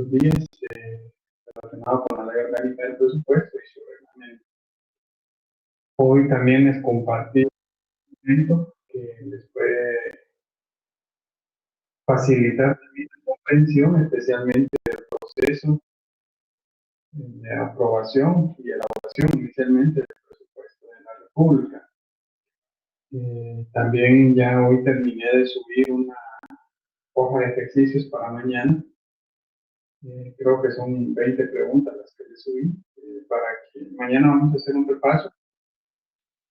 estos días relacionado con la ley orgánica del presupuesto y su reglamento. Hoy también les compartí un documento que les puede facilitar también la comprensión, especialmente del proceso de aprobación y elaboración inicialmente del presupuesto de la República. También ya hoy terminé de subir una hoja de ejercicios para mañana. Creo que son 20 preguntas las que le subí, para que mañana vamos a hacer un repaso.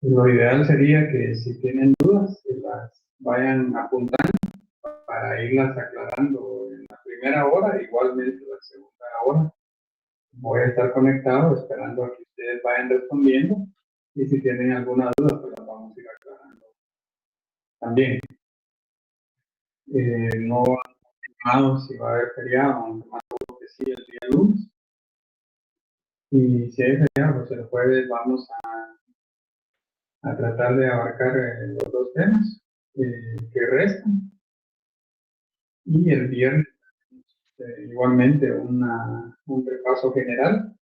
Lo ideal sería que si tienen dudas, que las vayan apuntando para irlas aclarando en la primera hora, igualmente en la segunda hora. Voy a estar conectado esperando a que ustedes vayan respondiendo y si tienen alguna duda, pues las vamos a ir aclarando también. No han confirmado si va a haber feriado, aunque más seguro que sí, el día lunes. Y si hay feriado, pues el jueves vamos a tratar de abarcar los dos temas que restan. Y el viernes, igualmente, un repaso general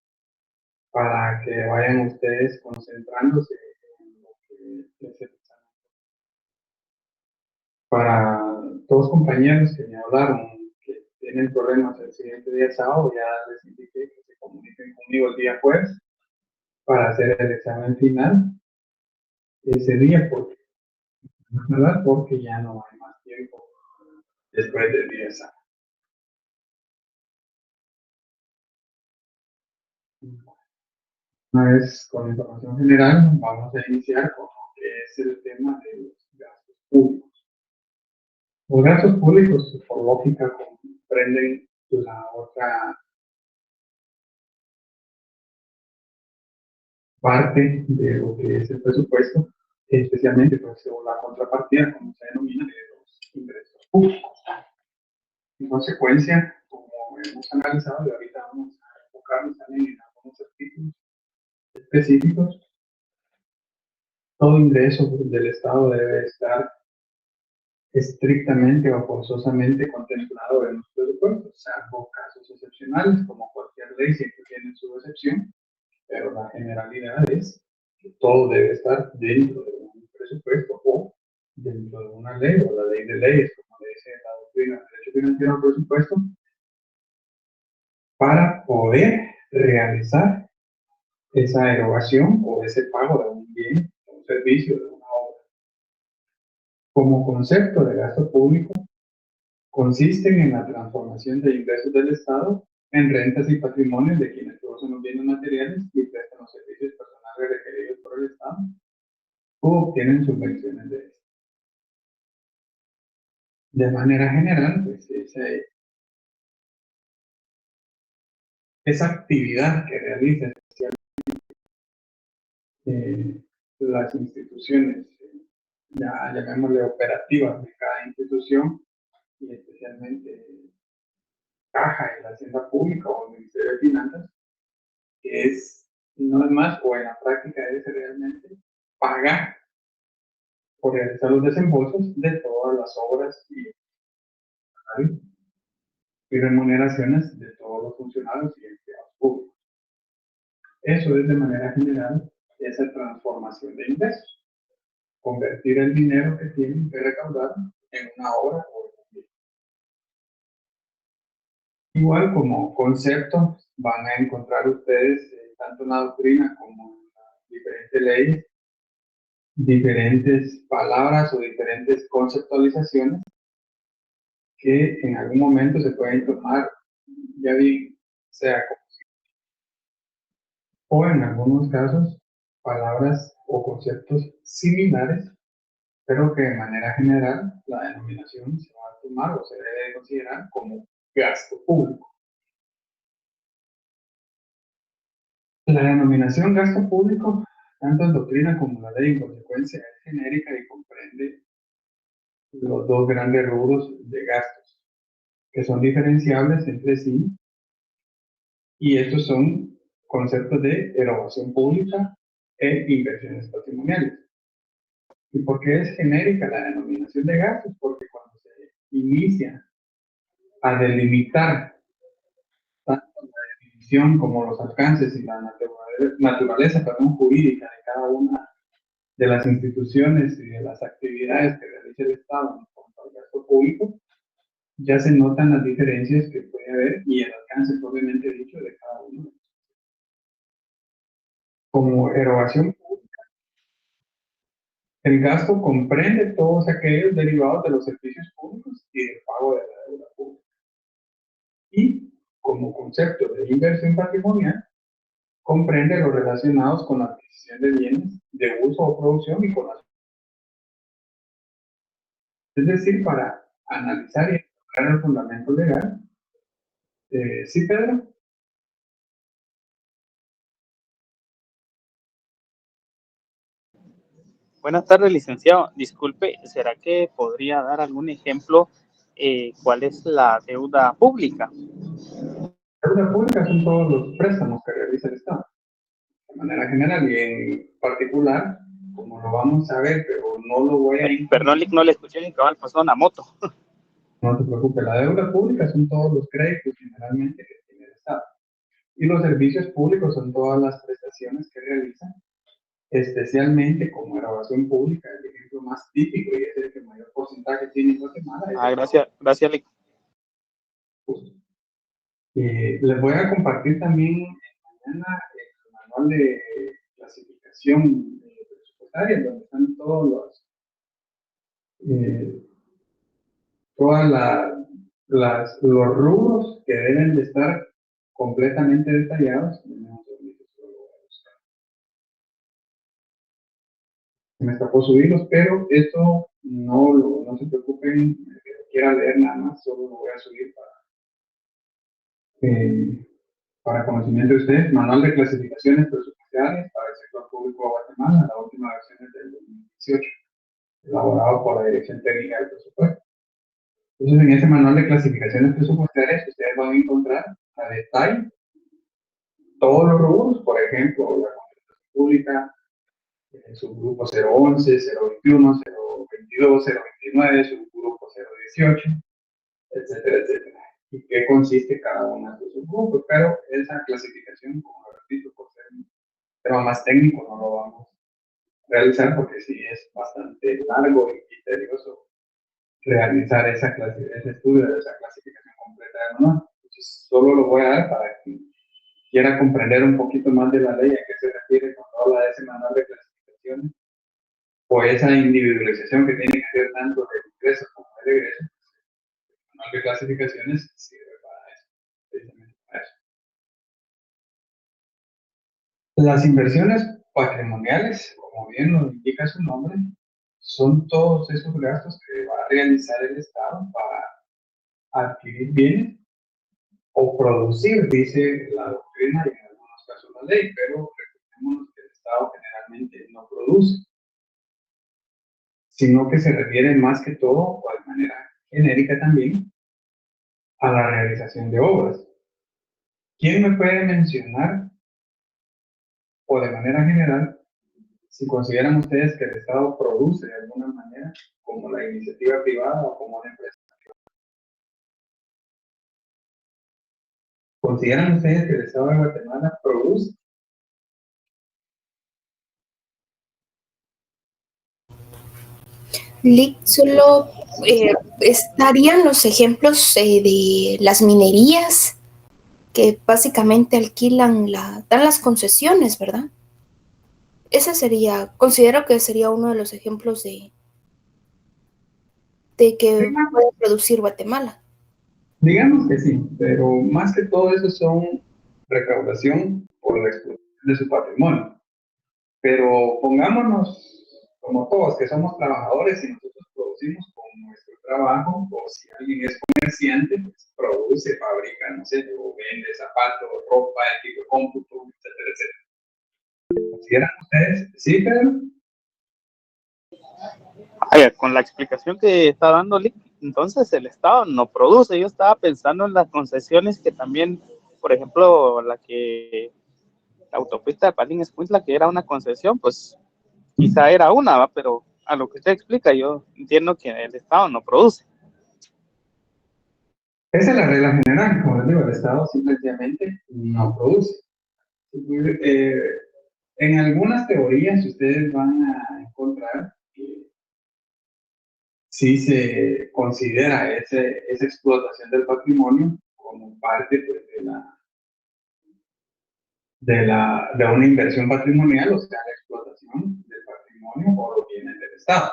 para que vayan ustedes concentrándose en lo que es el examen. Para todos los compañeros que me hablaron que tienen problemas el siguiente día sábado, ya les indiqué que se comuniquen conmigo el día jueves para hacer el examen final ese día, porque ya no hay más tiempo después del día sábado. Una vez con información general, vamos a iniciar con lo que es el tema de los gastos públicos. Los gastos públicos, por lógica, comprenden la otra parte de lo que es el presupuesto, especialmente pues, la contrapartida, como se denomina, de los ingresos públicos. En consecuencia, como hemos analizado, y ahorita vamos a enfocarnos también en algunos artículos específicos, todo ingreso del Estado debe estar estrictamente o forzosamente contemplado en los presupuestos, salvo casos excepcionales, como cualquier ley siempre tiene su excepción, pero la generalidad es que todo debe estar dentro de un presupuesto o dentro de una ley o la ley de leyes, como dice la doctrina del derecho financiero al presupuesto, para poder realizar esa erogación o ese pago de un bien, de un servicio, de una obra. Como concepto de gasto público, consisten en la transformación de ingresos del Estado en rentas y patrimonios de quienes producen los bienes materiales y prestan los servicios personales requeridos por el Estado o obtienen subvenciones de este. De manera general, pues esa actividad que realizan las instituciones, ya llamémosle operativas de cada institución, y especialmente Caja y la Hacienda Pública o el Ministerio de Finanzas, que no es más, o en la práctica es realmente pagar por realizar los desembolsos de todas las obras y remuneraciones de todos los funcionarios y empleados públicos. Eso es de manera general esa transformación de ingresos, convertir el dinero que tienen que recaudar en una obra o en un bien. Igual como concepto van a encontrar ustedes tanto en la doctrina como en las diferentes leyes diferentes palabras o diferentes conceptualizaciones que en algún momento se pueden tomar ya bien, sea como o en algunos casos palabras o conceptos similares, pero que de manera general la denominación se va a tomar o se debe considerar como gasto público. La denominación gasto público, tanto en doctrina como en la ley, en consecuencia, es genérica y comprende los dos grandes rubros de gastos, que son diferenciables entre sí, y estos son conceptos de erogación pública e inversiones patrimoniales. ¿Y por qué es genérica la denominación de gastos? Porque cuando se inicia a delimitar definición como los alcances y la naturaleza, perdón, jurídica de cada una de las instituciones y de las actividades que realiza el Estado en cuanto al gasto público, ya se notan las diferencias que puede haber y el alcance propiamente dicho de cada uno. Como erogación pública, el gasto comprende todos aquellos derivados de los servicios públicos y del pago de la deuda pública. Y como concepto de inversión patrimonial, comprende los relacionados con la adquisición de bienes de uso o producción y con las... Es decir, para analizar y encontrar el fundamento legal. ¿Sí, Pedro? Buenas tardes, licenciado. Disculpe, ¿será que podría dar algún ejemplo? ¿Cuál es la deuda pública? La deuda pública son todos los préstamos que realiza el Estado, de manera general y en particular, como lo vamos a ver, pero no lo voy a incluir. Perdón, no le escuché ni cabal, pasó una moto. No se preocupe, la deuda pública son todos los créditos generalmente que tiene el Estado. Y los servicios públicos son todas las prestaciones que realizan, especialmente como erogación pública, el ejemplo más típico y es el que mayor porcentaje tiene en Guatemala. Gracias, Lic. Les voy a compartir también mañana el manual de clasificación presupuestaria, donde están todos los rubros que deben de estar completamente detallados. Me escapó subirlos, pero esto no se preocupen, el que lo quiera leer nada más, solo lo voy a subir para conocimiento de ustedes. Manual de clasificaciones presupuestarias para el sector público de Guatemala, la última versión es del 2018, elaborado por la Dirección Técnica del Presupuesto. Entonces, en ese manual de clasificaciones presupuestarias, ustedes van a encontrar a detalle todos los rubros, por ejemplo, la contratación pública, subgrupo 011, 021, 022, 029, subgrupo 018, etcétera, etcétera. Y qué consiste cada uno de esos subgrupos, pero esa clasificación, como repito, por ser un tema más técnico, no lo vamos a realizar porque sí es bastante largo y tedioso realizar ese estudio de esa clasificación completa de manual. Entonces, solo lo voy a dar para que quiera comprender un poquito más de la ley a qué se refiere cuando habla de ese manual de clasificaciones o esa individualización que tiene que hacer tanto de ingresos como de egresos. El manual de clasificaciones sirve para eso, precisamente para eso. Las inversiones patrimoniales, como bien lo indica su nombre, son todos esos gastos que va a realizar el Estado para adquirir bienes o producir, dice la doctrina y en algunos casos la ley, pero recordemos que el Estado generalmente no produce, sino que se refiere más que todo, o de manera genérica también, a la realización de obras. ¿Quién me puede mencionar, o de manera general, si consideran ustedes que el Estado produce de alguna manera, como la iniciativa privada o como una empresa? ¿Consideran ustedes que el Estado de Guatemala produce? Solo estarían los ejemplos de las minerías que básicamente dan las concesiones, ¿verdad? Ese sería, considero que sería uno de los ejemplos de que puede producir Guatemala. Digamos que sí, pero más que todo eso son recaudación por la explotación de su patrimonio. Pero pongámonos como todos, que somos trabajadores y nosotros producimos con nuestro trabajo, o si alguien es comerciante, pues produce, fabrica, no sé, o vende zapatos, ropa, equipo de cómputo, etcétera, etcétera. ¿Consideran ustedes? ¿Sí, Pedro? Con la explicación que está dando Lic, entonces el Estado no produce. Yo estaba pensando en las concesiones que también, por ejemplo, la autopista de Palín-Escuintla, que era una concesión, pues quizá era una, ¿va? Pero a lo que usted explica, yo entiendo que el Estado no produce. Esa es la regla general. Como les digo, el Estado simplemente no produce. Eh, en algunas teorías ustedes van a encontrar que sí se considera esa explotación del patrimonio como parte pues, de una inversión patrimonial, o sea, la explotación del patrimonio o los bienes del Estado.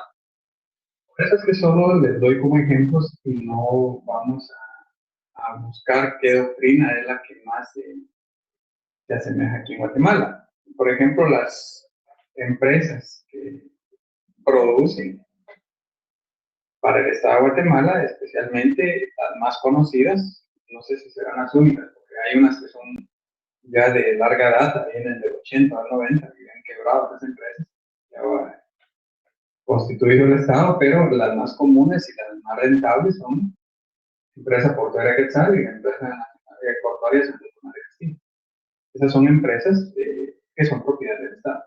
Por eso es que solo les doy como ejemplos y no vamos a buscar qué doctrina es la que más se asemeja aquí en Guatemala. Por ejemplo, las empresas que producen para el Estado de Guatemala, especialmente las más conocidas, no sé si serán las únicas, porque hay unas que son ya de larga data, vienen del 80 al 90, que han quebrado las empresas, y ahora constituido el Estado, pero las más comunes y las más rentables son Empresa Portuaria Quetzal y la Empresa Portuaria Santa Cruz de Castillo. Esas son empresas que son propiedad del Estado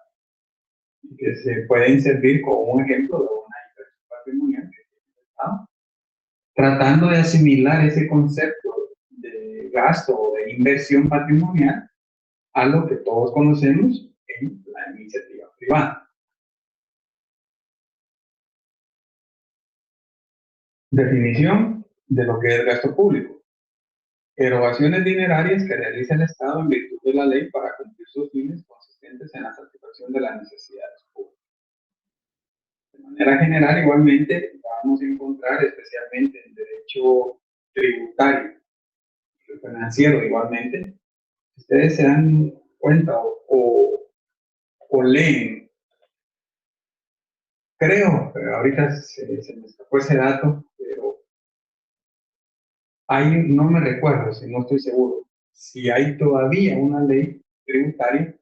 y que se pueden servir como un ejemplo de una inversión patrimonial que tiene el Estado, tratando de asimilar ese concepto de gasto o de inversión patrimonial a lo que todos conocemos en la iniciativa privada. Definición de lo que es gasto público. Erogaciones dinerarias que realiza el Estado en virtud de la ley para cumplir sus fines consistentes en la satisfacción de las necesidades públicas. De manera general, igualmente, vamos a encontrar especialmente en derecho tributario y financiero, igualmente, ustedes se dan cuenta o leen, creo, pero ahorita se me escapó ese dato, pero hay, no me recuerdo, si no estoy seguro, si hay todavía una ley tributaria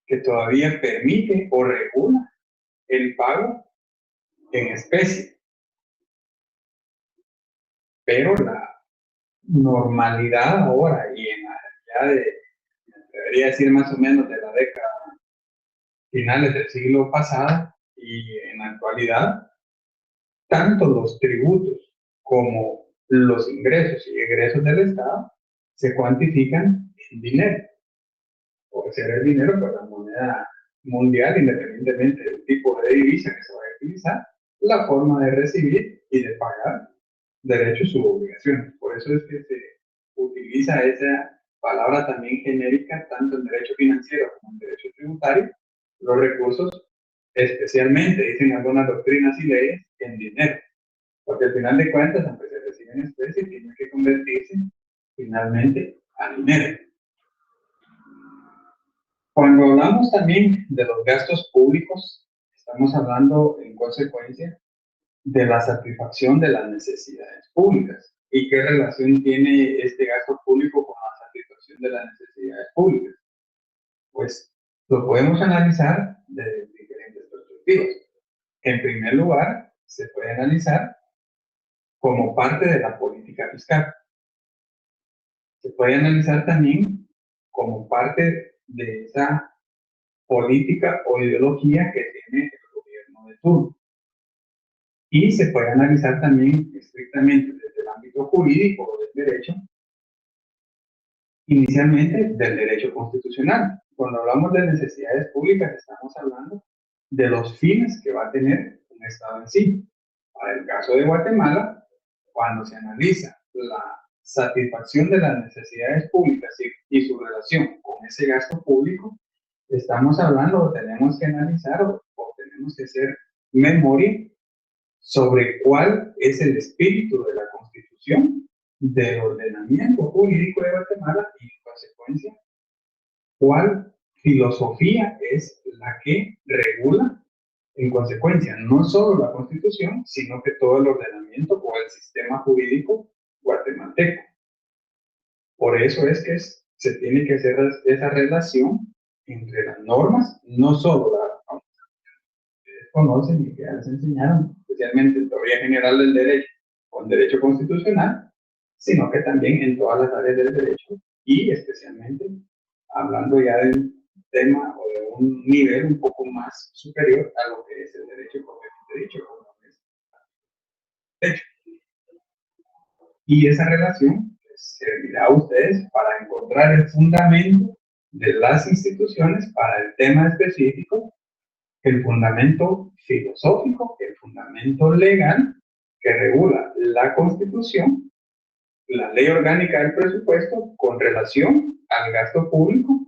que todavía permite o regula el pago en especie, pero la normalidad ahora y en la realidad debería decir más o menos de la década finales del siglo pasado y en la actualidad, tanto los tributos como los ingresos y egresos del Estado se cuantifican en dinero. Por ser el dinero, pues la moneda mundial, independientemente del tipo de divisa que se vaya a utilizar, la forma de recibir y de pagar derechos u obligaciones. Por eso es que se utiliza esa palabra también genérica, tanto en derecho financiero como en derecho tributario, los recursos, especialmente, dicen algunas doctrinas y leyes, en dinero. Porque al final de cuentas, aunque se recibe en especie, tiene que convertirse finalmente a dinero. Cuando hablamos también de los gastos públicos, estamos hablando en consecuencia de la satisfacción de las necesidades públicas. ¿Y qué relación tiene este gasto público con la satisfacción de las necesidades públicas? Pues lo podemos analizar desde diferentes perspectivas. En primer lugar, se puede analizar como parte de la política fiscal. Se puede analizar también como parte de esa política o ideología que tiene el gobierno de turno. Y se puede analizar también estrictamente desde el ámbito jurídico o del derecho, inicialmente del derecho constitucional. Cuando hablamos de necesidades públicas, estamos hablando de los fines que va a tener un Estado en sí. Para el caso de Guatemala, cuando se analiza la satisfacción de las necesidades públicas y su relación con ese gasto público, estamos hablando o tenemos que analizar o tenemos que hacer memoria sobre cuál es el espíritu de la Constitución, del ordenamiento jurídico de Guatemala y, en consecuencia, cuál filosofía es la que regula, en consecuencia, no solo la Constitución, sino que todo el ordenamiento o el sistema jurídico guatemalteco. Por eso es que se tiene que hacer esa relación entre las normas, no solo las que conocen y que ya les enseñaron, especialmente en teoría general del derecho o en derecho constitucional, sino que también en todas las áreas del derecho y especialmente hablando ya de un tema o de un nivel un poco más superior a lo que es el derecho propiamente dicho, como es el derecho. Y esa relación servirá a ustedes para encontrar el fundamento de las instituciones para el tema específico, el fundamento filosófico, el fundamento legal que regula la Constitución, la ley orgánica del presupuesto con relación al gasto público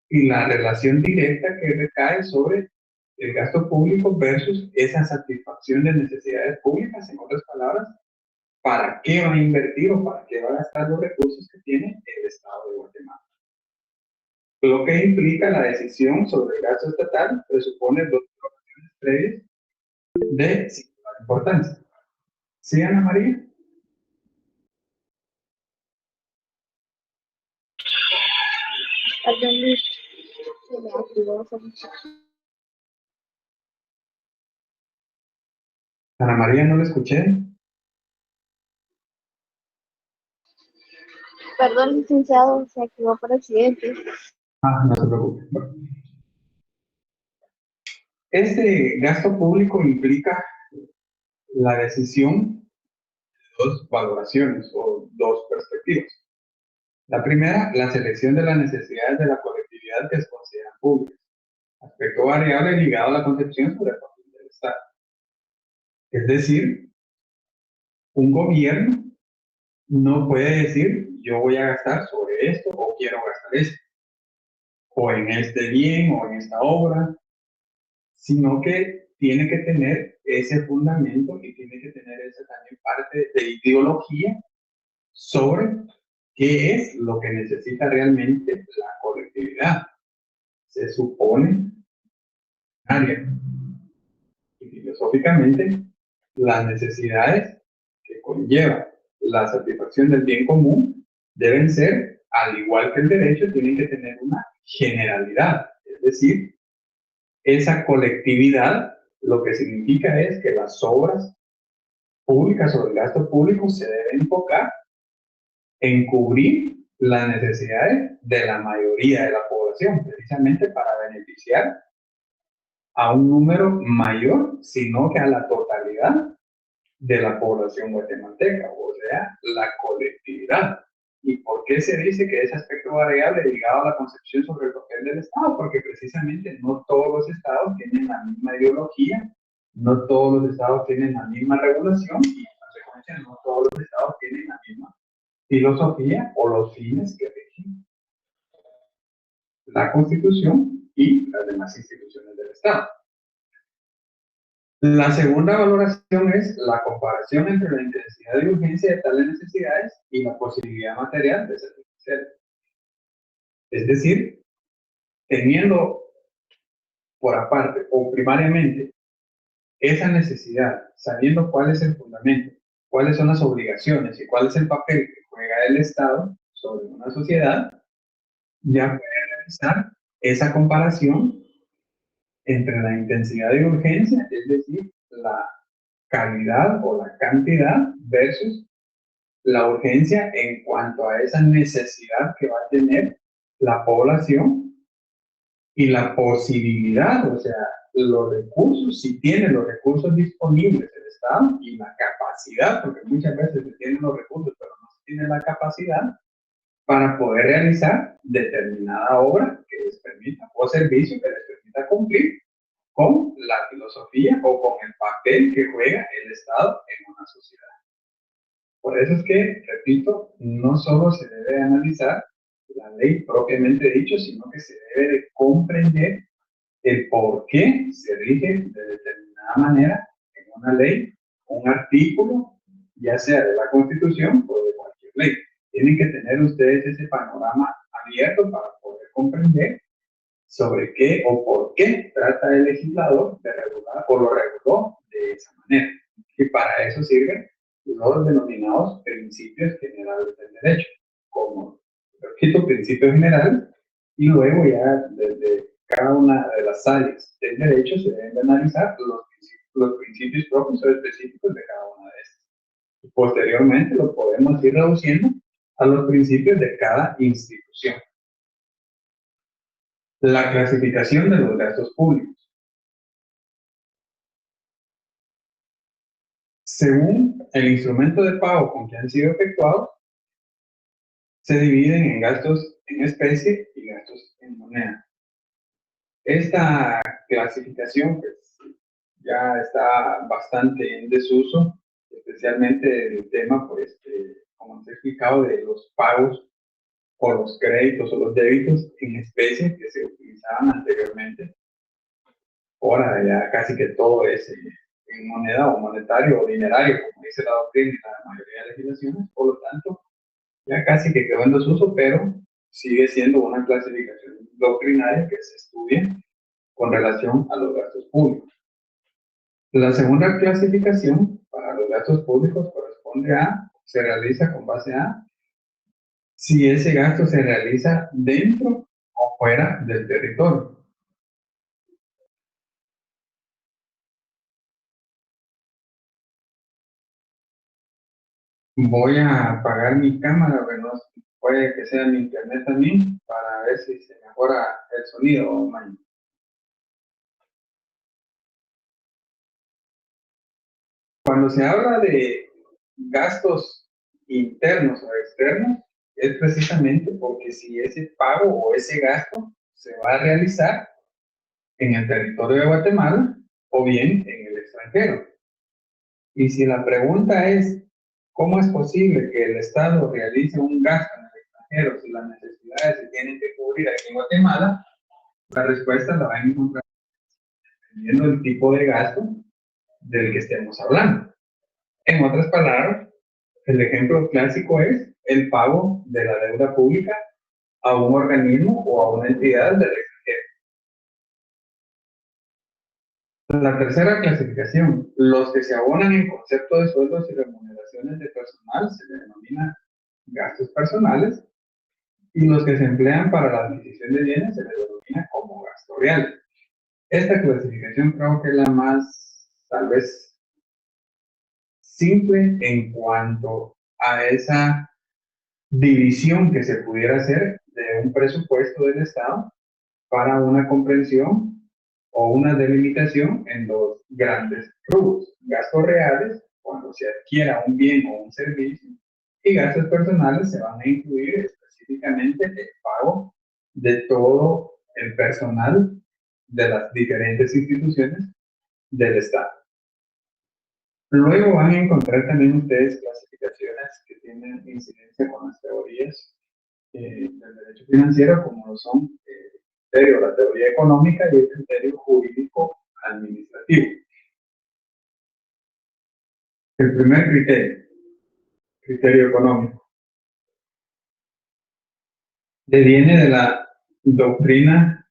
y la relación directa que recae sobre el gasto público versus esa satisfacción de necesidades públicas. En otras palabras, ¿para qué va a invertir o para qué va a gastar los recursos que tiene el Estado de Guatemala? Lo que implica la decisión sobre el gasto estatal presupone dos informaciones previas de singular importancia. ¿Sí, Ana María? Ana María, no la escuché. Perdón, licenciado, se activó por accidente. No se preocupe. Este gasto público implica la decisión de dos valoraciones o dos perspectivas. La primera, la selección de las necesidades de la colectividad que se consideran públicas. Aspecto variable ligado a la concepción sobre el papel del Estado. Es decir, un gobierno no puede decir yo voy a gastar sobre esto o quiero gastar esto, o en este bien o en esta obra, sino que tiene que tener ese fundamento y tiene que tener esa también parte de ideología sobre qué es lo que necesita realmente la colectividad. Se supone, área, y filosóficamente, las necesidades que conlleva la satisfacción del bien común deben ser, al igual que el derecho, tienen que tener una generalidad, es decir, esa colectividad lo que significa es que las obras públicas o el gasto público se debe enfocar en cubrir las necesidades de la mayoría de la población, precisamente para beneficiar a un número mayor, sino que a la totalidad de la población guatemalteca, o sea, la colectividad. ¿Y por qué se dice que ese aspecto variable ligado a la concepción sobre el papel del Estado? Porque precisamente no todos los estados tienen la misma ideología, no todos los estados tienen la misma regulación y en consecuencia no todos los estados tienen la misma filosofía o los fines que rigen la Constitución y las demás instituciones del Estado. La segunda valoración es la comparación entre la intensidad y urgencia de tales necesidades y la posibilidad material de satisfacerlas. Es decir, teniendo por aparte o primariamente esa necesidad, sabiendo cuál es el fundamento, cuáles son las obligaciones y cuál es el papel que juega el Estado sobre una sociedad, ya puede realizar esa comparación entre la intensidad y urgencia, es decir, la calidad o la cantidad versus la urgencia en cuanto a esa necesidad que va a tener la población y la posibilidad, o sea, los recursos, si tiene los recursos disponibles el Estado y la capacidad, porque muchas veces se tienen los recursos, pero no se tiene la capacidad para poder realizar determinada obra que les permita o servicio que les permita cumplir con la filosofía o con el papel que juega el Estado en una sociedad. Por eso es que, repito, no solo se debe analizar la ley propiamente dicho, sino que se debe de comprender el por qué se rige de determinada manera en una ley, un artículo, ya sea de la Constitución o de cualquier ley. Tienen que tener ustedes ese panorama abierto para poder comprender sobre qué o por qué trata el legislador de regular o lo reguló de esa manera. Y para eso sirven los denominados principios generales del derecho, como, repito, principios generales, y luego ya desde cada una de las áreas del derecho se deben de analizar los principios propios o específicos de cada una de estas. Y posteriormente lo podemos ir reduciendo a los principios de cada institución. La clasificación de los gastos públicos. según el instrumento de pago con que han sido efectuados, se dividen en gastos en especie y gastos en moneda. Esta clasificación pues, ya está bastante en desuso, especialmente el tema, pues, como se ha explicado, de los pagos o los créditos o los débitos en especie que se utilizaban anteriormente. Ahora ya casi que todo es en moneda o monetario o dinerario, como dice la doctrina y la mayoría de legislaciones, por lo tanto, ya casi que quedó en desuso, pero sigue siendo una clasificación doctrinaria que se estudia con relación a los gastos públicos. La segunda clasificación para los gastos públicos corresponde a, se realiza con base a, si ese gasto se realiza dentro o fuera del territorio. Voy a apagar mi cámara, pero no, puede que sea mi internet también, para ver si se mejora el sonido. Man. Cuando se habla de gastos internos o externos, es precisamente porque si ese pago o ese gasto se va a realizar en el territorio de Guatemala o bien en el extranjero. Y si la pregunta es, ¿cómo es posible que el Estado realice un gasto en el extranjero si las necesidades se tienen que cubrir aquí en Guatemala? La respuesta la van a encontrar dependiendo del tipo de gasto del que estemos hablando. En otras palabras, el ejemplo clásico es el pago de la deuda pública a un organismo o a una entidad del extranjero. La tercera clasificación, los que se abonan en concepto de sueldos y remuneraciones de personal se denomina gastos personales y los que se emplean para la adquisición de bienes se les denomina como gasto real. Esta clasificación creo que es la más, tal vez, simple en cuanto a esa división que se pudiera hacer de un presupuesto del Estado para una comprensión o una delimitación en dos grandes rubros: gastos reales, cuando se adquiera un bien o un servicio, y gastos personales se van a incluir específicamente el pago de todo el personal de las diferentes instituciones del Estado. Luego van a encontrar también ustedes clasificaciones que tienen incidencia con las teorías del derecho financiero, como lo son la teoría económica y el criterio jurídico administrativo. El primer criterio económico, viene de la doctrina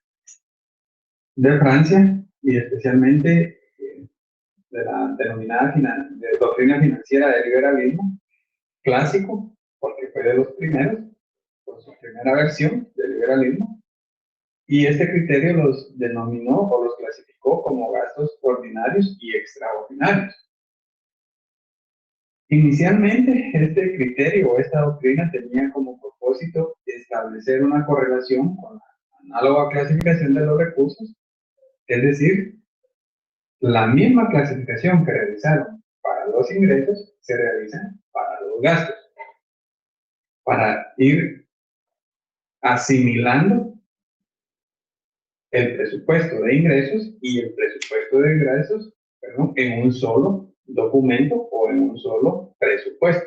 de Francia y especialmente de la denominada doctrina financiera del liberalismo clásico, porque fue de los primeros, por su primera versión del liberalismo, y este criterio los denominó o los clasificó como gastos ordinarios y extraordinarios. Inicialmente, este criterio o esta doctrina tenía como propósito establecer una correlación con la análoga clasificación de los recursos, es decir, la misma clasificación que realizaron para los ingresos se realiza para los gastos, para ir asimilando el presupuesto de ingresos y el presupuesto de egresos, en un solo documento o en un solo presupuesto.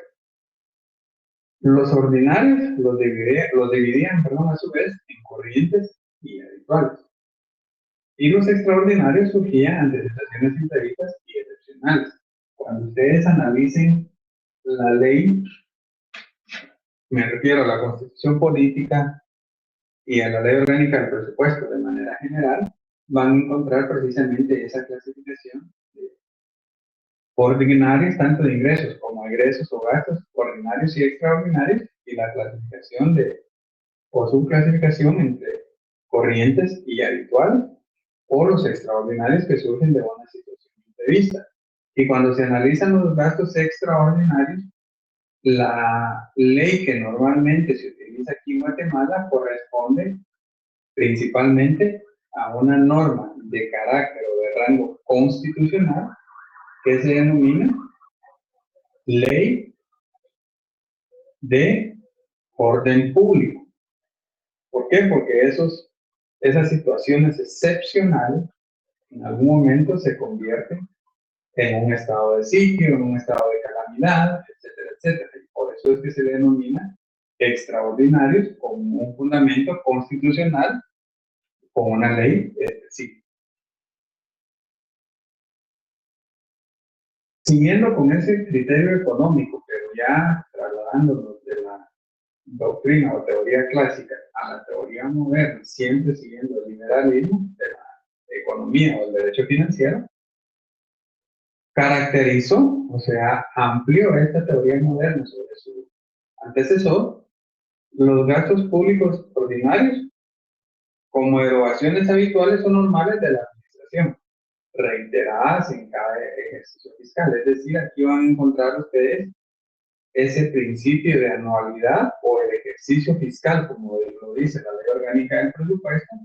Los ordinarios los dividían a su vez en corrientes y habituales. Y los extraordinarios surgían ante situaciones imprevistas y excepcionales. Cuando ustedes analicen la ley, me refiero a la Constitución Política y a la Ley Orgánica del Presupuesto de manera general, van a encontrar precisamente esa clasificación de ordinarios, tanto de ingresos como egresos o gastos, ordinarios y extraordinarios, y la clasificación o subclasificación entre corrientes y habituales, o los extraordinarios que surgen de una situación imprevista. Y cuando se analizan los gastos extraordinarios, la ley que normalmente se utiliza aquí en Guatemala corresponde principalmente a una norma de carácter o de rango constitucional que se denomina ley de orden público. ¿Por qué? Porque esas situaciones excepcionales en algún momento se convierten en un estado de sitio, en un estado de calamidad, etcétera, etcétera. Y por eso es que se denomina extraordinarios como un fundamento constitucional, con una ley específica. Siguiendo con ese criterio económico, pero ya trasladándonos de la doctrina o teoría clásica a la teoría moderna, siempre siguiendo el liberalismo de la economía o el derecho financiero, caracterizó, o sea, amplió esta teoría moderna sobre su antecesor, los gastos públicos ordinarios como erogaciones habituales o normales de la administración, reiteradas en cada ejercicio fiscal. Es decir, aquí van a encontrar ustedes ese principio de anualidad o el ejercicio fiscal, como lo dice la Ley Orgánica del Presupuesto,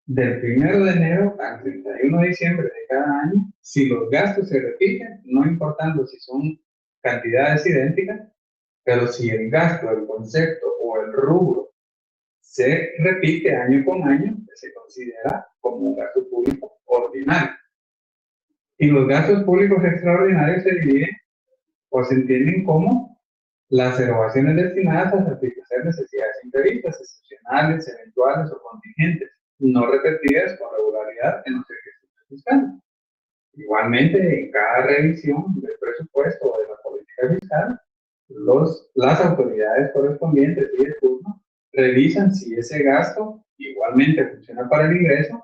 del 1 de enero al 31 de diciembre de cada año, si los gastos se repiten, no importando si son cantidades idénticas, pero si el gasto, el concepto o el rubro se repite año con año, se considera como un gasto público ordinario. Y los gastos públicos extraordinarios se dividen o se entienden como las erogaciones destinadas a satisfacer necesidades imprevistas, excepcionales, eventuales o contingentes, no repetidas con regularidad en los ejercicios fiscales. Igualmente, en cada revisión del presupuesto o de la política fiscal, las autoridades correspondientes y de turno revisan si ese gasto igualmente funciona para el ingreso,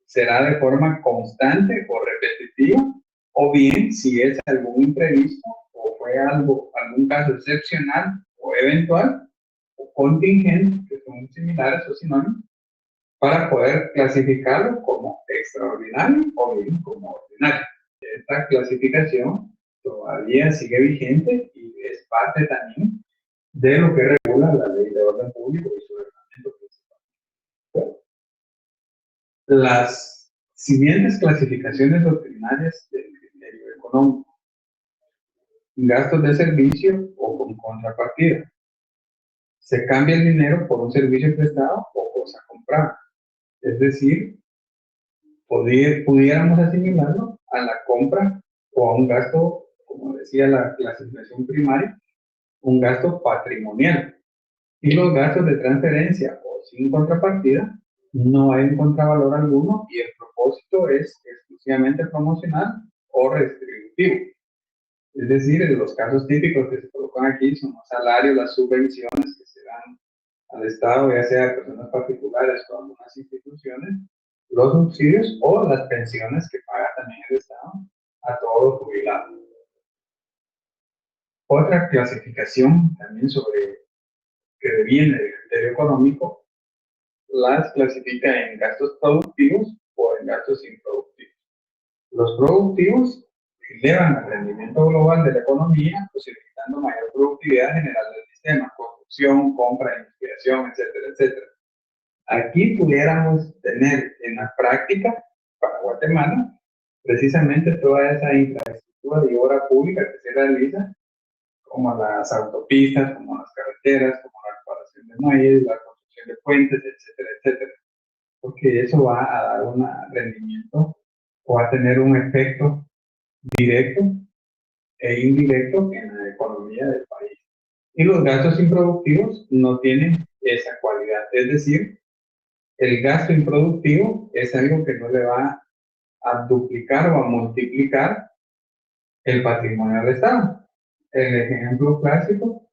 será de forma constante o repetitiva, o bien si es algún imprevisto o fue algún caso excepcional o eventual o contingente, que son similares o sinónimos, para poder clasificarlo como extraordinario o bien como ordinario. Esta clasificación todavía sigue vigente y es parte también de lo que regula la Ley de Orden Público y su reglamento principal. Las siguientes clasificaciones doctrinarias del criterio económico: gastos de servicio o con contrapartida. Se cambia el dinero por un servicio prestado o cosa comprada. Es decir, pudiéramos asimilarlo a la compra o a un gasto, como decía la clasificación primaria, un gasto patrimonial. Y los gastos de transferencia o sin contrapartida no hay un contravalor alguno y el propósito es exclusivamente promocional o restributivo. Es decir, en los casos típicos que se colocan aquí son los salarios, las subvenciones que se dan al Estado, ya sea a personas particulares o a algunas instituciones, los subsidios o las pensiones que paga también el Estado a todos los jubilados. Otra clasificación también que deviene del criterio económico, las clasifica en gastos productivos o en gastos improductivos. Los productivos elevan el rendimiento global de la economía, posibilitando mayor productividad general del sistema, construcción, compra, investigación, etcétera, etcétera. Aquí pudiéramos tener en la práctica, para Guatemala, precisamente toda esa infraestructura de obra pública que se realiza, como las autopistas, como las carreteras, como la reparación de muelles, la construcción de puentes, etcétera, etcétera. Porque eso va a dar un rendimiento o va a tener un efecto directo e indirecto en la economía del país. Y los gastos improductivos no tienen esa cualidad. Es decir, el gasto improductivo es algo que no le va a duplicar o a multiplicar el patrimonio del Estado. El ejemplo clásico,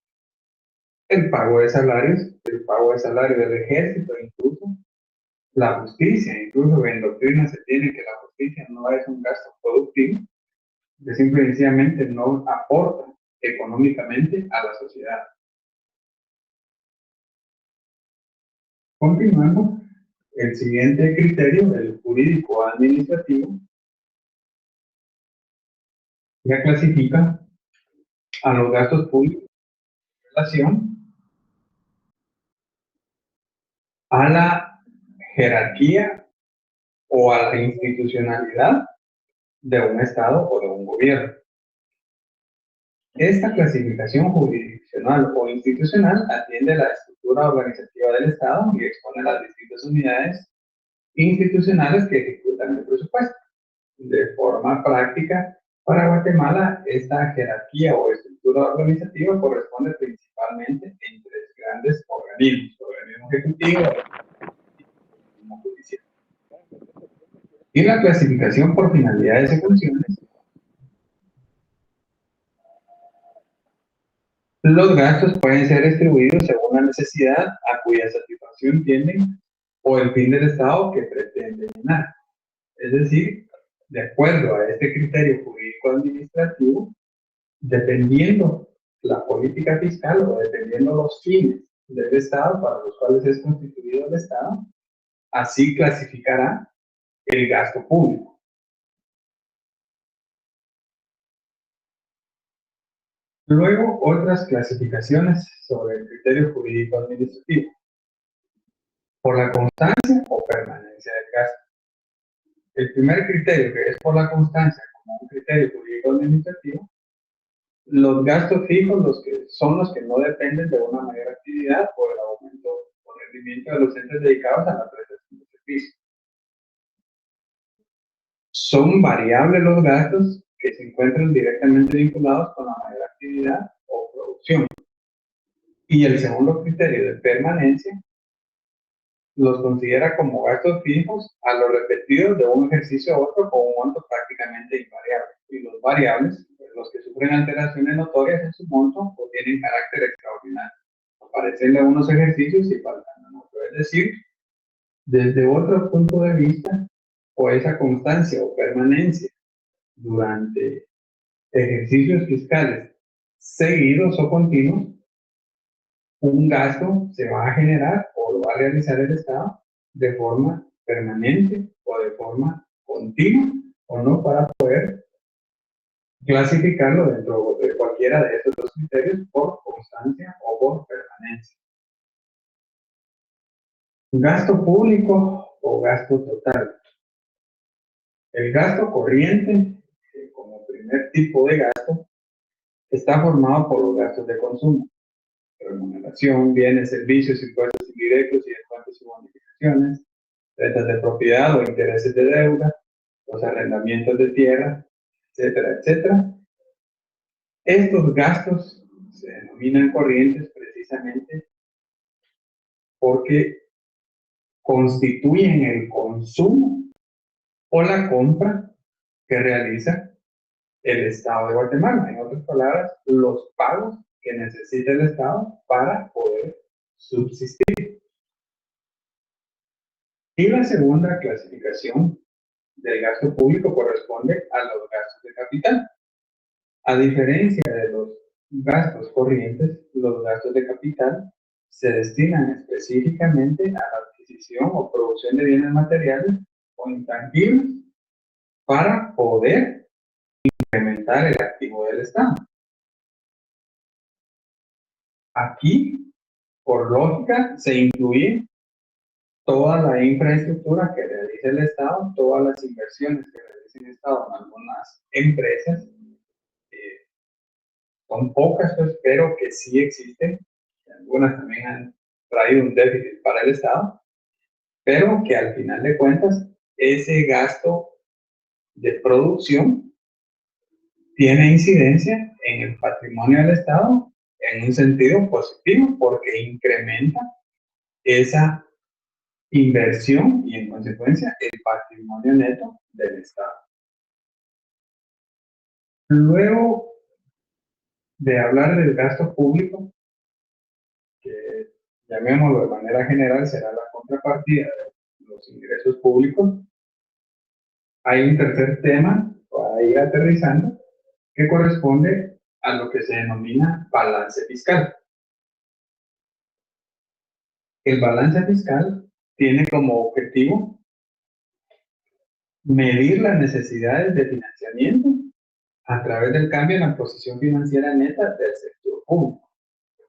el pago de salarios del ejército, incluso la justicia. Incluso en doctrina se tiene que la justicia no es un gasto productivo, que simplemente no aporta económicamente a la sociedad. Continuando, el siguiente criterio, el jurídico administrativo, ya clasifica a los gastos públicos en relación a la jerarquía o a la institucionalidad de un Estado o de un gobierno. Esta clasificación jurisdiccional o institucional atiende a la estructura organizativa del Estado y expone las distintas unidades institucionales que ejecutan el presupuesto. De forma práctica, para Guatemala, esta jerarquía o estructura organizativa corresponde principalmente en tres grandes organismos: organismo ejecutivo, organismo judicial. Y la clasificación por finalidades y funciones. Los gastos pueden ser distribuidos según la necesidad a cuya satisfacción tienden o el fin del Estado que pretende llenar. Es decir, de acuerdo a este criterio jurídico-administrativo, dependiendo la política fiscal o dependiendo los fines del Estado para los cuales es constituido el Estado, así clasificará el gasto público. Luego, otras clasificaciones sobre el criterio jurídico-administrativo. Por la constancia o permanencia del gasto. El primer criterio, que es por la constancia como un criterio jurídico-administrativo, los gastos fijos son los que no dependen de una mayor actividad o el aumento o rendimiento de los entes dedicados a la prestación de servicios. Son variables los gastos que se encuentran directamente vinculados con la mayor actividad o producción. Y el segundo criterio de permanencia los considera como gastos fijos a los repetidos de un ejercicio a otro con un monto prácticamente invariable. Y los variables, los que sufren alteraciones notorias en su monto o tienen carácter extraordinario, aparecen en unos ejercicios y faltan en otros. Es decir, desde otro punto de vista, o esa constancia o permanencia durante ejercicios fiscales seguidos o continuos, un gasto se va a generar o lo va a realizar el Estado de forma permanente o de forma continua o no, para poder clasificarlo dentro de cualquiera de estos dos criterios por constancia o por permanencia. Gasto público o gasto total. El gasto corriente, como primer tipo de gasto, está formado por los gastos de consumo: remuneración, bienes, servicios, impuestos indirectos y descuentos y bonificaciones, rentas de propiedad o intereses de deuda, los arrendamientos de tierra, etcétera, etcétera. Estos gastos se denominan corrientes precisamente porque constituyen el consumo o la compra que realiza el Estado de Guatemala. En otras palabras, los pagos que necesita el Estado para poder subsistir. Y la segunda clasificación del gasto público corresponde a los gastos de capital. A diferencia de los gastos corrientes, los gastos de capital se destinan específicamente a la adquisición o producción de bienes materiales o intangibles para poder incrementar el activo del Estado. Aquí, por lógica, se incluye toda la infraestructura que realiza el Estado, todas las inversiones que realiza el Estado en algunas empresas. Son pocas, pues, pero que sí existen. Algunas también han traído un déficit para el Estado, pero que al final de cuentas ese gasto de producción tiene incidencia en el patrimonio del Estado en un sentido positivo, porque incrementa esa inversión y en consecuencia el patrimonio neto del Estado. Luego de hablar del gasto público, que llamémoslo de manera general será la contrapartida de los ingresos públicos, hay un tercer tema para ir aterrizando que corresponde a lo que se denomina balance fiscal. El balance fiscal tiene como objetivo medir las necesidades de financiamiento a través del cambio en la posición financiera neta del sector público.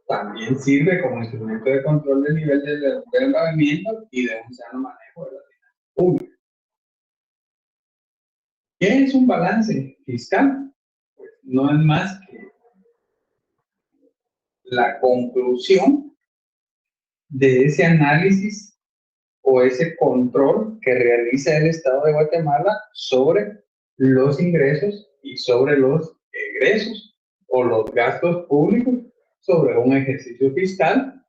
También sirve como instrumento de control del nivel de endeudamiento y de un sano manejo de las finanzas públicas. ¿Qué es un balance fiscal? Pues no es más que la conclusión de ese análisis o ese control que realiza el Estado de Guatemala sobre los ingresos y sobre los egresos o los gastos públicos sobre un ejercicio fiscal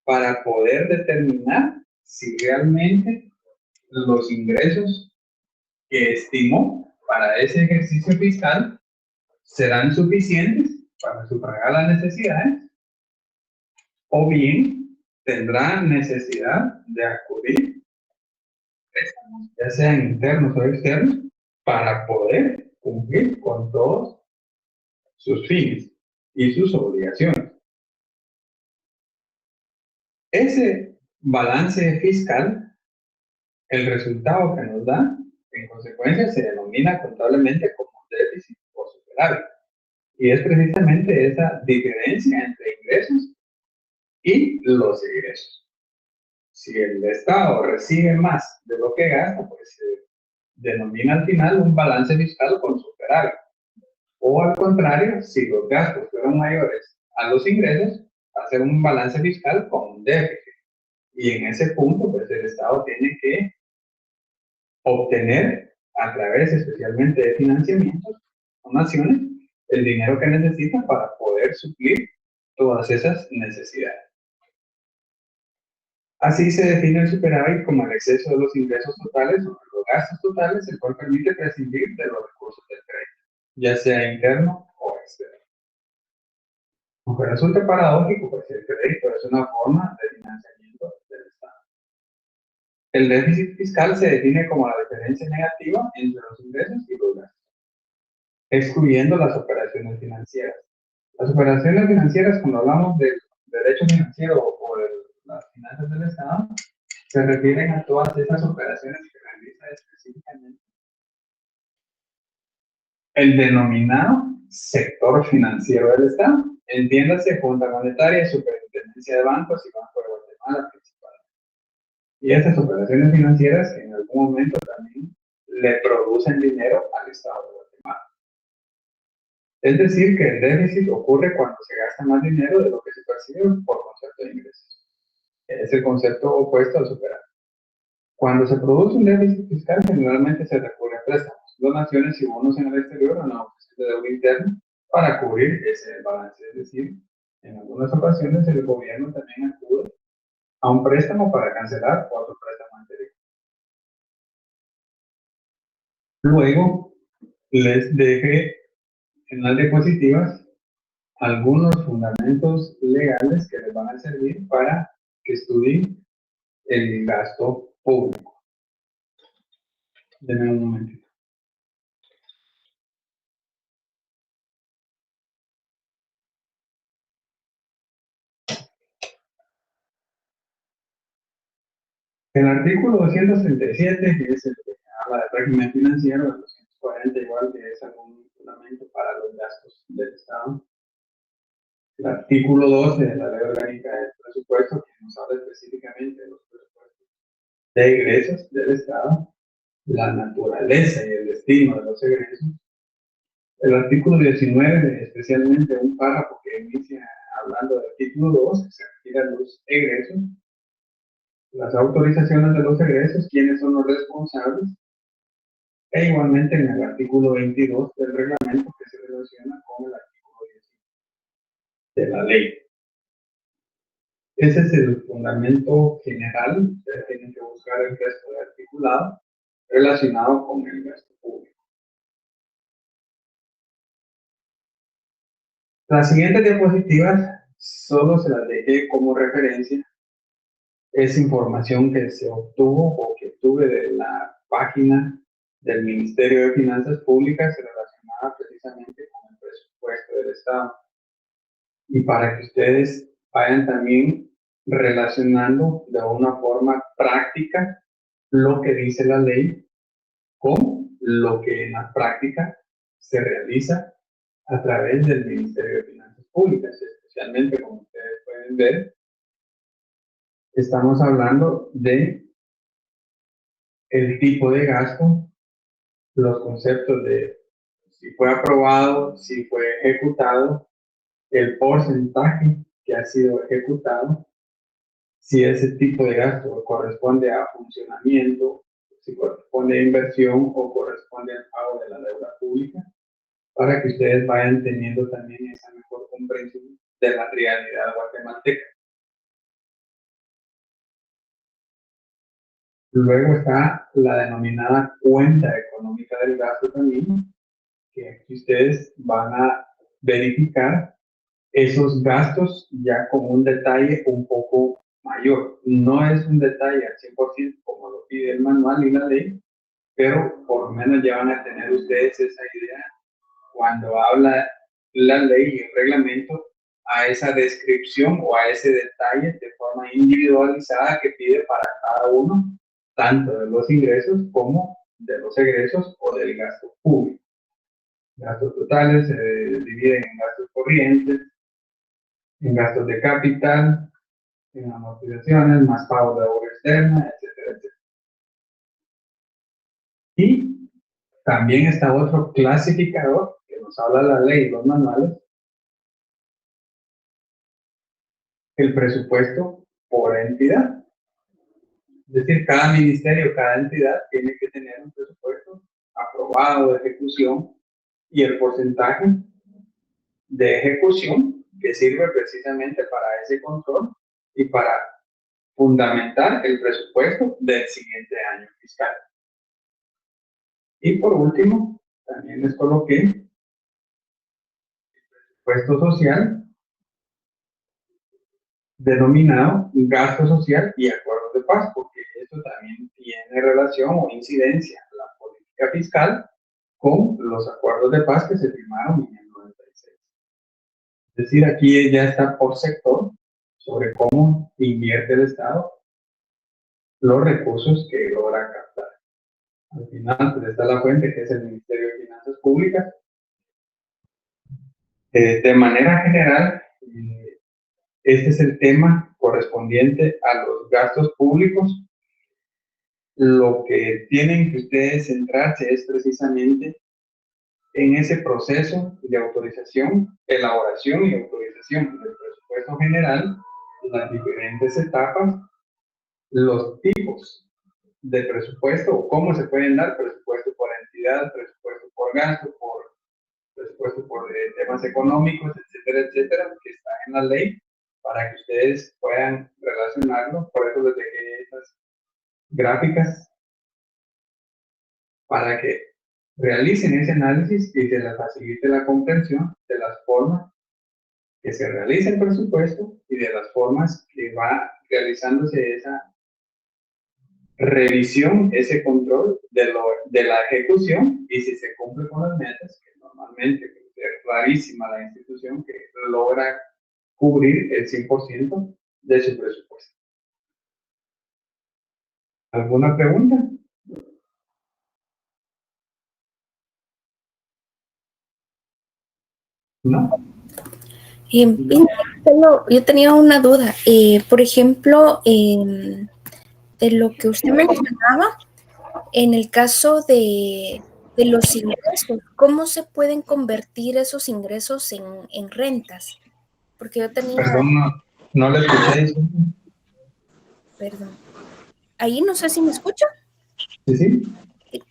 para poder determinar si realmente los ingresos que estimó para ese ejercicio fiscal serán suficientes para sufragar las necesidades o bien tendrán necesidad de acudir préstamos, ya sean internos o externos, para poder cumplir con todos sus fines y sus obligaciones. Ese balance fiscal, el resultado que nos da, en consecuencia, se denomina contablemente como déficit o superávit. Y es precisamente esa diferencia entre ingresos y los egresos. Si el Estado recibe más de lo que gasta, pues se denomina al final un balance fiscal con superávit. O al contrario, si los gastos fueron mayores a los ingresos, va a ser un balance fiscal con un déficit. Y en ese punto, pues el Estado tiene que obtener, a través especialmente de financiamientos, donaciones, el dinero que necesita para poder suplir todas esas necesidades. Así se define el superávit como el exceso de los ingresos totales sobre los gastos totales, el cual permite prescindir de los recursos del crédito, ya sea interno o externo. Aunque resulte paradójico, pues el crédito es una forma de financiamiento del Estado. El déficit fiscal se define como la diferencia negativa entre los ingresos y los gastos, excluyendo las operaciones financieras. Las operaciones financieras, cuando hablamos del derecho financiero o de las finanzas del Estado, se refieren a todas esas operaciones que realiza específicamente el denominado sector financiero del Estado. Entiéndase, Junta Monetaria, Superintendencia de Bancos y Banco de Guatemala principalmente. Y estas operaciones financieras que en algún momento también le producen dinero al Estado de Guatemala. Es decir, que el déficit ocurre cuando se gasta más dinero de lo que se percibe por concepto de ingresos. Es el concepto opuesto al superávit. Cuando se produce un déficit fiscal, generalmente se recurre a préstamos, donaciones y bonos en el exterior o en la oficina de deuda interna para cubrir ese balance. Es decir, en algunas ocasiones el gobierno también acude a un préstamo para cancelar otro préstamo anterior. Luego, les dejé en las diapositivas algunos fundamentos legales que les van a servir para que estudien el gasto público. Denme un momentito. El artículo 237, que es el que habla del régimen financiero, el 240 igual, que es algún fundamento para los gastos del Estado. El artículo 12 de la Ley Orgánica del Presupuesto, que nos habla específicamente de los presupuestos de egresos del Estado, la naturaleza y el destino de los egresos. El artículo 19, especialmente un párrafo que inicia hablando del artículo 2, que se refiere a los egresos. Las autorizaciones de los egresos, quiénes son los responsables, e igualmente en el artículo 22 del reglamento que se relaciona con el artículo 19 de la ley. Ese es el fundamento general. Ustedes tienen que buscar el resto del articulado relacionado con el gasto público. Las siguientes diapositivas solo se las dejé como referencia. Es información que se obtuvo o que obtuve de la página del Ministerio de Finanzas Públicas relacionada precisamente con el presupuesto del Estado. Y para que ustedes vayan también relacionando de una forma práctica lo que dice la ley con lo que en la práctica se realiza a través del Ministerio de Finanzas Públicas, especialmente como ustedes pueden ver. Estamos hablando de el tipo de gasto, los conceptos de si fue aprobado, si fue ejecutado, el porcentaje que ha sido ejecutado, si ese tipo de gasto corresponde a funcionamiento, si corresponde a inversión o corresponde al pago de la deuda pública, para que ustedes vayan teniendo también esa mejor comprensión de la realidad guatemalteca. Luego está la denominada cuenta económica del gasto también, que aquí ustedes van a verificar esos gastos ya con un detalle un poco mayor. No es un detalle al 100% como lo pide el manual y la ley, pero por lo menos ya van a tener ustedes esa idea cuando habla la ley y el reglamento a esa descripción o a ese detalle de forma individualizada que pide para cada uno, tanto de los ingresos como de los egresos o del gasto público. Gastos totales se dividen en gastos corrientes, en gastos de capital, en amortizaciones, más pago de obra externa, etcétera, etcétera. Y también está otro clasificador que nos habla la ley y los manuales, el presupuesto por entidad. Es decir, cada ministerio, cada entidad tiene que tener un presupuesto aprobado de ejecución y el porcentaje de ejecución que sirve precisamente para ese control y para fundamentar el presupuesto del siguiente año fiscal. Y por último, también les coloqué el presupuesto social, denominado gasto social y acuerdos de paz, porque eso también tiene relación o incidencia en la política fiscal con los acuerdos de paz que se firmaron en el 96. Es decir, aquí ya está por sector sobre cómo invierte el Estado los recursos que logra captar. Al final, pues está la fuente, que es el Ministerio de Finanzas Públicas. De manera general, este es el tema correspondiente a los gastos públicos. Lo que tienen que ustedes centrarse es precisamente en ese proceso de autorización, elaboración y autorización del presupuesto general, las diferentes etapas, los tipos de presupuesto o cómo se pueden dar presupuesto por entidad, presupuesto por gasto, por presupuesto por temas económicos, etcétera, etcétera, que está en la ley, para que ustedes puedan relacionarlo. Por eso les dejé estas gráficas para que realicen ese análisis y se les facilite la comprensión de las formas que se realiza el presupuesto y de las formas que va realizándose esa revisión, ese control de la ejecución y si se cumple con las metas, que normalmente es rarísima la institución que logra cubrir el 100% de su presupuesto. ¿Alguna pregunta? ¿No? Yo tenía una duda. Por ejemplo, de lo que usted mencionaba, en el caso de los ingresos, ¿cómo se pueden convertir esos ingresos en rentas? Porque yo tenía... Perdón, no le escuché eso. Perdón. Ahí no sé si me escucha. Sí, sí.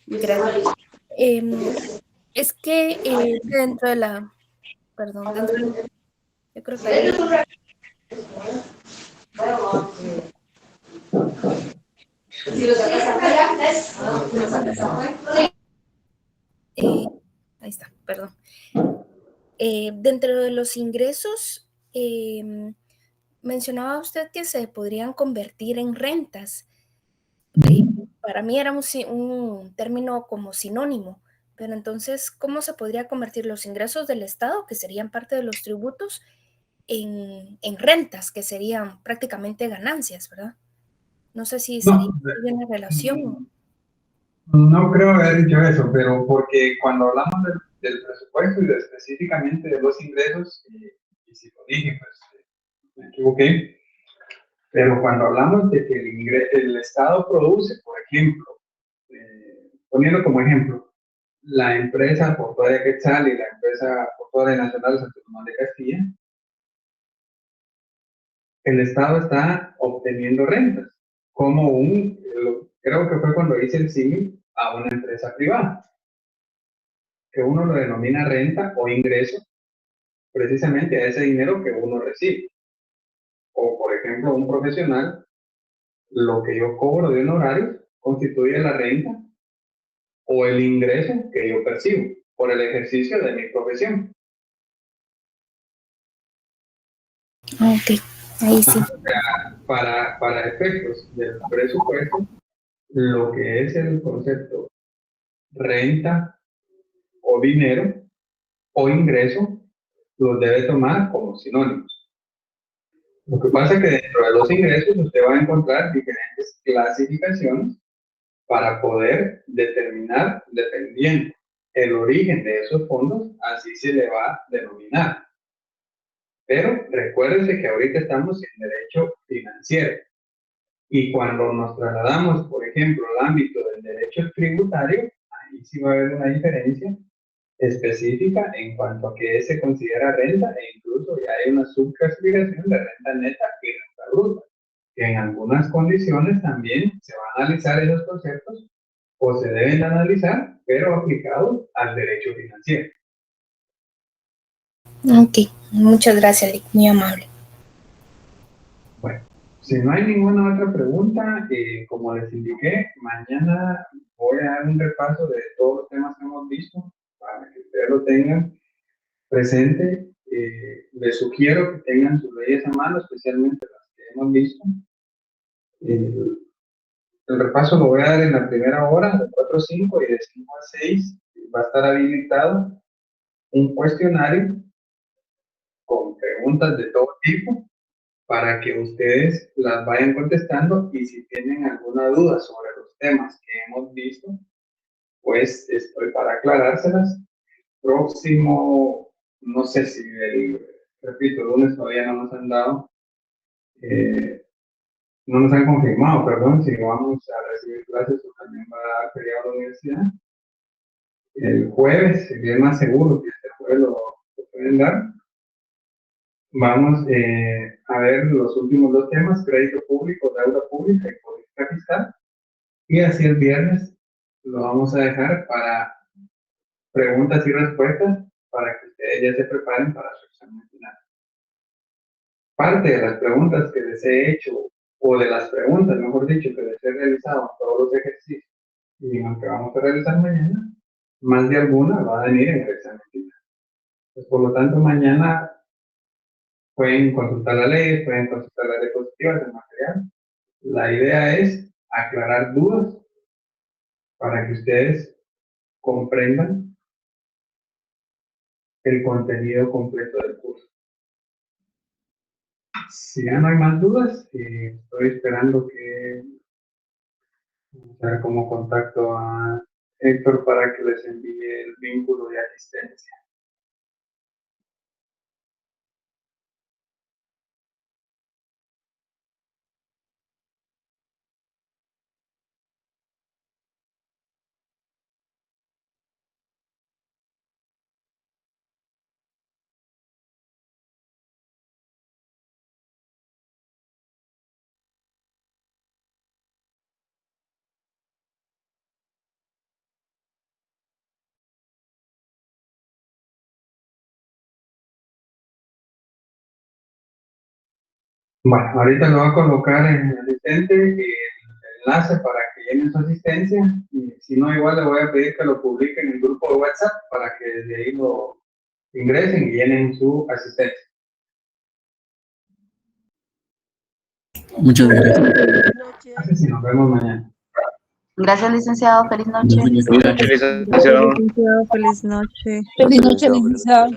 Gracias. Es que dentro de la... Perdón, dentro de... Yo creo que... ahí está, perdón. Dentro de los ingresos, mencionaba usted que se podrían convertir en rentas. Para mí era un término como sinónimo, pero entonces, ¿cómo se podría convertir los ingresos del Estado, que serían parte de los tributos, en rentas, que serían prácticamente ganancias, ¿verdad? No sé si sería una relación. No creo haber dicho eso, pero porque cuando hablamos del presupuesto y específicamente de los ingresos, y si lo dije, pues me equivoqué, pero cuando hablamos de que el Estado produce, por ejemplo, poniendo como ejemplo, la empresa portuaria Quetzal y la empresa portuaria Nacional Santo Tomás de Castilla, el Estado está obteniendo rentas, como creo que fue cuando hice el símil a una empresa privada, que uno lo denomina renta o ingreso, precisamente a ese dinero que uno recibe. O, por ejemplo, un profesional, lo que yo cobro de honorario constituye la renta o el ingreso que yo percibo por el ejercicio de mi profesión. Ok, ahí sí. Para efectos del presupuesto, lo que es el concepto renta o dinero o ingreso, los debe tomar como sinónimos. Lo que pasa es que dentro de los ingresos usted va a encontrar diferentes clasificaciones para poder determinar, dependiendo el origen de esos fondos, así se le va a denominar. Pero recuérdense que ahorita estamos en derecho financiero. Y cuando nos trasladamos, por ejemplo, al ámbito del derecho tributario, ahí sí va a haber una diferencia específica en cuanto a qué se considera renta, e incluso ya hay una subclasificación de renta neta y renta bruta, que en algunas condiciones también se van a analizar esos conceptos o se deben de analizar, pero aplicados al derecho financiero. Ok, muchas gracias, Lick, muy amable. Bueno, si no hay ninguna otra pregunta, como les indiqué, mañana voy a dar un repaso de todos los temas que hemos visto para que ustedes lo tengan presente. Les sugiero que tengan sus leyes a mano, especialmente las que hemos visto. El repaso lo voy a dar en la primera hora, de 4 a 5, y de 5 a 6 va a estar habilitado un cuestionario con preguntas de todo tipo para que ustedes las vayan contestando, y si tienen alguna duda sobre los temas que hemos visto, pues estoy para aclarárselas. Próximo, no sé si repito, el lunes todavía no nos han dado, no nos han confirmado, perdón, si vamos a recibir clases o también va a dar feriado a la universidad. El jueves, sería más seguro que este jueves lo pueden dar. Vamos a ver los últimos 2 temas: crédito público, deuda pública y política fiscal. Y así el viernes lo vamos a dejar para preguntas y respuestas para que ustedes ya se preparen para su examen final. Parte de las preguntas que les he hecho, o de las preguntas, mejor dicho, que les he realizado en todos los ejercicios y en lo que vamos a realizar mañana, más de alguna va a venir en el examen final. Pues, por lo tanto, mañana pueden consultar la ley, pueden consultar las diapositivas del material. La idea es aclarar dudas para que ustedes comprendan el contenido completo del curso. Si ya no hay más dudas, estoy esperando que sea como contacto a Héctor para que les envíe el vínculo de asistencia. Bueno, ahorita lo voy a colocar en el asistente el enlace para que llenen su asistencia, y si no, igual le voy a pedir que lo publique en el grupo de WhatsApp para que desde ahí lo ingresen y llenen su asistencia. Muchas gracias. Así sí, nos vemos mañana. Gracias, licenciado. Feliz noche. Feliz noche, licenciado. Feliz noche. Feliz noche, licenciado.